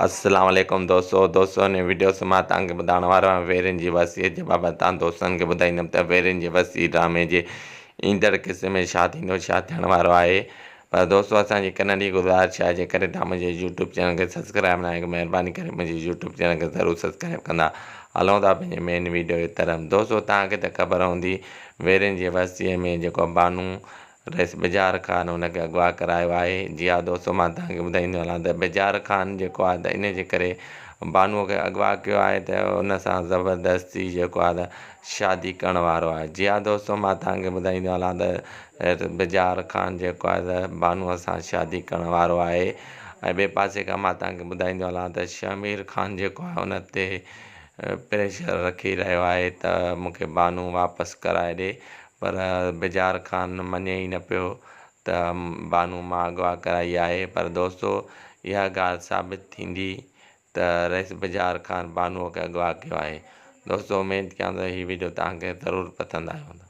अस्सलाम वालेकुम दोस्तों ने वीडियो से मां तव्हांखे ॿुधाइण वारो आहियां वेरनि जी वसीअत जे बाबति। तव्हां दोस्तनि खे ॿुधाईंदुमि त वेरनि जी वसी ड्रामे जे ईंदड़ किस्से में छा थींदो, छा थियण वारो आहे। पर दोस्तों असांजी हिकु नंढी गुज़ारिश आहे, जेकॾहिं तव्हां मुंहिंजे यूट्यूब चैनल खे सब्सक्राइब न आहे, महिरबानी करे मुंहिंजे यूट्यूब चैनल खे ज़रूरु सब्सक्राइब कंदा। हलूं था पंहिंजे मेन वीडियो जी तरफ़। दोस्तों तव्हांखे त ख़बर हूंदी वेरनि जी वसीअ में जेको बानू रईस बिजार ख़ान हुनखे अगवा करायो आहे। जी हा दोस्तों, मां तव्हांखे ॿुधाईंदो हलां त बिजार ख़ान जेको आहे त इन जे करे बानूअ खे अगवा कयो आहे त उन सां ज़बरदस्ती जेको आहे त शादी करण वारो आहे। जी हा दोस्तों, मां तव्हांखे ॿुधाईंदो हलां त बिजार ख़ान जेको आहे त बानूअ सां शादी करण वारो आहे। ऐं ॿिए पासे खां मां तव्हांखे ॿुधाईंदो हलां त शमीर ख़ान जेको आहे हुन ते प्रेशर रखी रहियो आहे त मूंखे बानू वापसि कराए ॾिए, पर बिजार ख़ान मञे ई न पियो त बानू मां अगवा कराई आहे। पर दोस्तों इहा ॻाल्हि साबित थींदी त रईस बिजार ख़ान बानूअ खे अगवा कयो आहे। दोस्तों उमेदु कयां थो हीअ वीडियो तव्हांखे ज़रूरु पसंदि आयो हूंदो।